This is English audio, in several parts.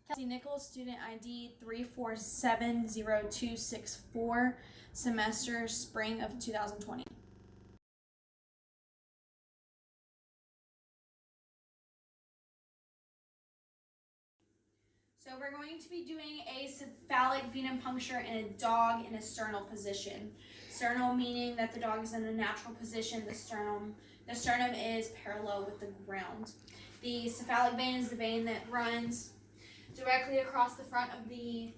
Kelsey Nichols, student ID 3470264, semester spring of 2020. So we're going to be doing a cephalic venipuncture in a dog in a sternal position. Sternal meaning that the dog is in a natural position. The sternum is parallel with the ground. The cephalic vein is the vein that runs directly across the front of the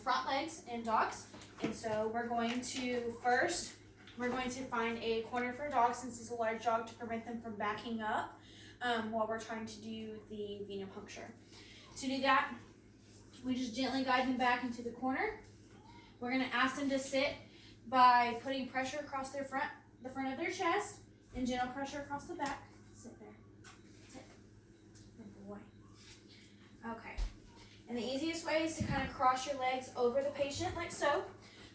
front legs in dogs. And so we're going to find a corner for a dog, since it's a large dog, to prevent them from backing up while we're trying to do the venipuncture. To do that, we just gently guide them back into the corner. We're going to ask them to sit by putting pressure across the front of their chest, and gentle pressure across the back. Sit there. Sit. Good boy. Okay. And the easiest way is to kind of cross your legs over the patient like so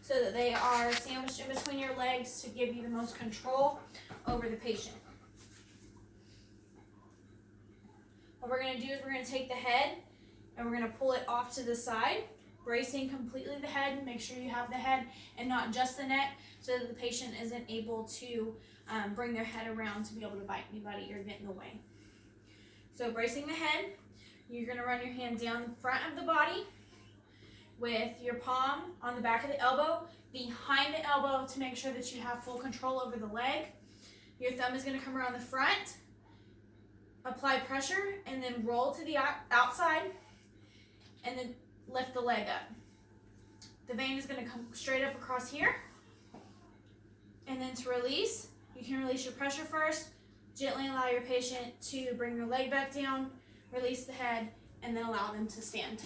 that they are sandwiched in between your legs to give you the most control over the patient. What we're going to do is we're going to take the head and we're going to pull it off to the side, bracing completely the head. Make sure you have the head and not just the neck, so that the patient isn't able to bring their head around to be able to bite anybody or get in the way. So bracing the head, you're going to run your hand down the front of the body with your palm on the back of the elbow, behind the elbow, to make sure that you have full control over the leg. Your thumb is going to come around the front, apply pressure, and then roll to the outside, and then lift the leg up. The vein is going to come straight up across here. And then to release, you can release your pressure first, gently allow your patient to bring their leg back down, release the head, and then allow them to stand.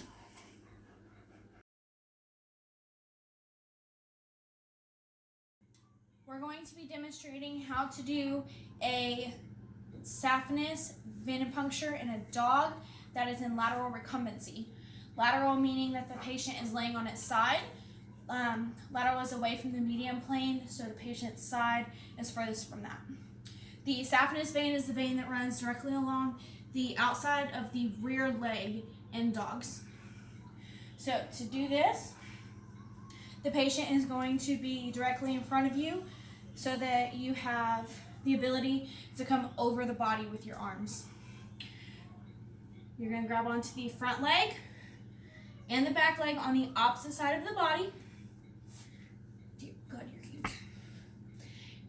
We're going to be demonstrating how to do a saphenous venipuncture in a dog that is in lateral recumbency. Lateral meaning that the patient is laying on its side. Lateral is away from the median plane, so the patient's side is furthest from that. The saphenous vein is the vein that runs directly along the outside of the rear leg in dogs. So to do this, the patient is going to be directly in front of you so that you have the ability to come over the body with your arms. You're going to grab onto the front leg and the back leg on the opposite side of the body. Good, you're cute.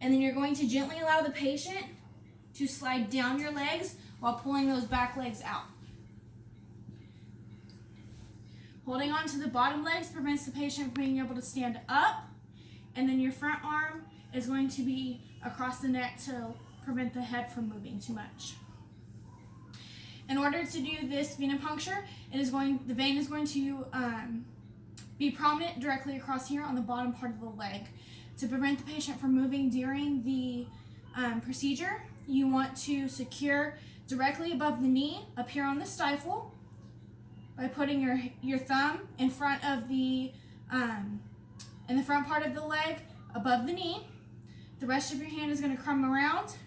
And then you're going to gently allow the patient to slide down your legs while pulling those back legs out. Holding on to the bottom legs prevents the patient from being able to stand up, and then your front arm is going to be across the neck to prevent the head from moving too much. In order to do this venipuncture, the vein is going to be prominent directly across here on the bottom part of the leg. To prevent the patient from moving during the procedure, you want to secure directly above the knee, up here on the stifle, by putting your thumb in front of in the front part of the leg above the knee. The rest of your hand is going to come around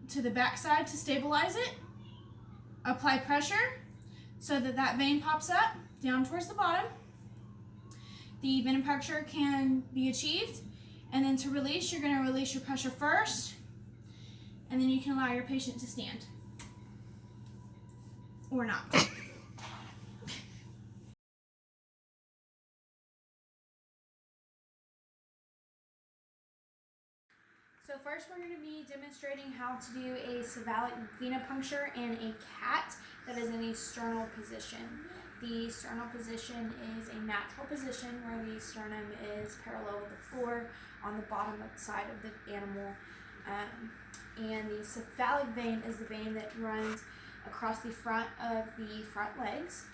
to the back side to stabilize it. Apply pressure so that vein pops up down towards the bottom. The venipuncture can be achieved, and then to release, you're going to release your pressure first, and then you can allow your patient to stand or not. So first we're going to be demonstrating how to do a cephalic venipuncture in a cat that is in a sternal position. The sternal position is a natural position where the sternum is parallel with the floor on the bottom side of the animal. And the cephalic vein is the vein that runs across the front of the front legs.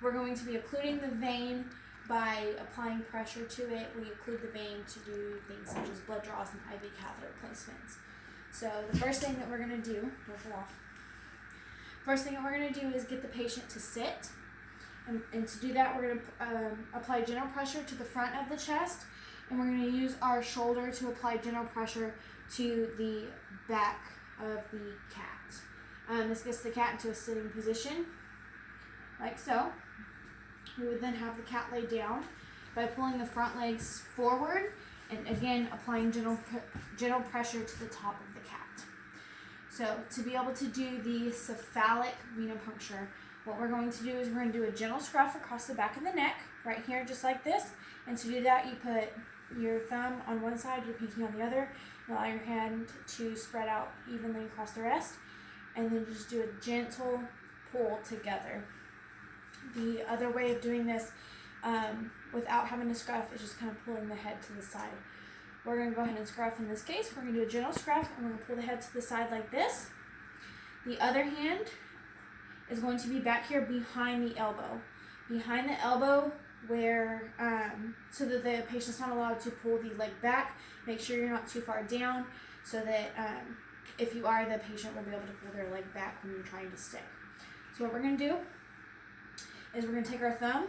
We're going to be occluding the vein by applying pressure to it. We occlude the vein to do things such as blood draws and IV catheter placements. So the first thing that we're going to do, is get the patient to sit. And to do that, we're going to apply gentle pressure to the front of the chest, and we're going to use our shoulder to apply gentle pressure to the back of the cat. This gets the cat into a sitting position. like so. We would then have the cat lay down by pulling the front legs forward and again applying gentle pressure to the top of the cat. So to be able to do the cephalic venipuncture, what we're going to do is we're going to do a gentle scruff across the back of the neck, right here, just like this. And to do that, you put your thumb on one side, your pinky on the other, and allow your hand to spread out evenly across the rest. And then just do a gentle pull together. The other way of doing this without having to scruff is just kind of pulling the head to the side. We're going to go ahead and scruff in this case. We're going to do a gentle scruff and we're going to pull the head to the side like this. The other hand is going to be back here behind the elbow. Behind the elbow where, so that the patient's not allowed to pull the leg back. Make sure you're not too far down so that if you are, the patient will be able to pull their leg back when you're trying to stick. So what we're going to do is we're going to take our thumb,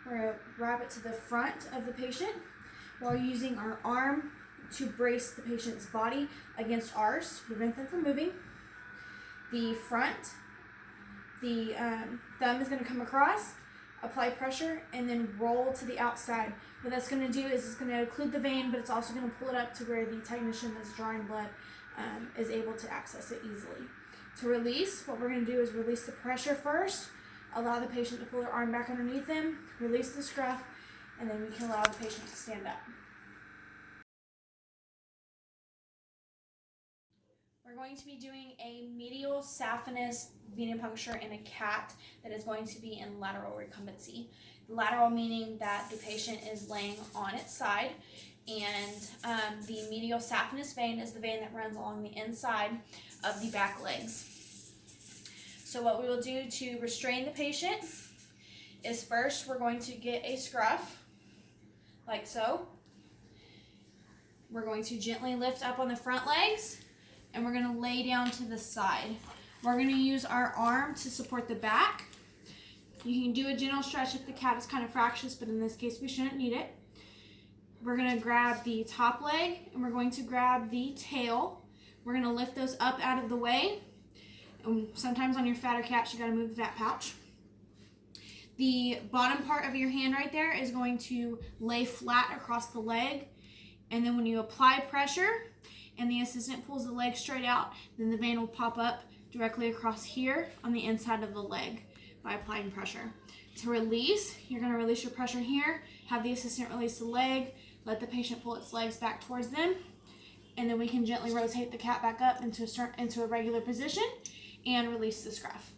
we're going to wrap it to the front of the patient while using our arm to brace the patient's body against ours to prevent them from moving. The front, the thumb is going to come across, apply pressure, and then roll to the outside. What that's going to do is it's going to occlude the vein, but it's also going to pull it up to where the technician that's drawing blood is able to access it easily. To release, what we're going to do is release the pressure first, allow the patient to pull their arm back underneath them, release the scruff, and then we can allow the patient to stand up. We're going to be doing a medial saphenous venipuncture in a cat that is going to be in lateral recumbency. Lateral meaning that the patient is laying on its side, and the medial saphenous vein is the vein that runs along the inside of the back legs. So what we will do to restrain the patient is first we're going to get a scruff, like so. We're going to gently lift up on the front legs, and we're going to lay down to the side. We're going to use our arm to support the back. You can do a gentle stretch if the cat is kind of fractious, but in this case we shouldn't need it. We're going to grab the top leg, and we're going to grab the tail. We're going to lift those up out of the way. Sometimes on your fatter cats, you got to move the fat pouch. The bottom part of your hand right there is going to lay flat across the leg. And then when you apply pressure and the assistant pulls the leg straight out, then the vein will pop up directly across here on the inside of the leg by applying pressure. To release, you're going to release your pressure here, have the assistant release the leg, let the patient pull its legs back towards them, and then we can gently rotate the cat back up into a regular position and release the scruff.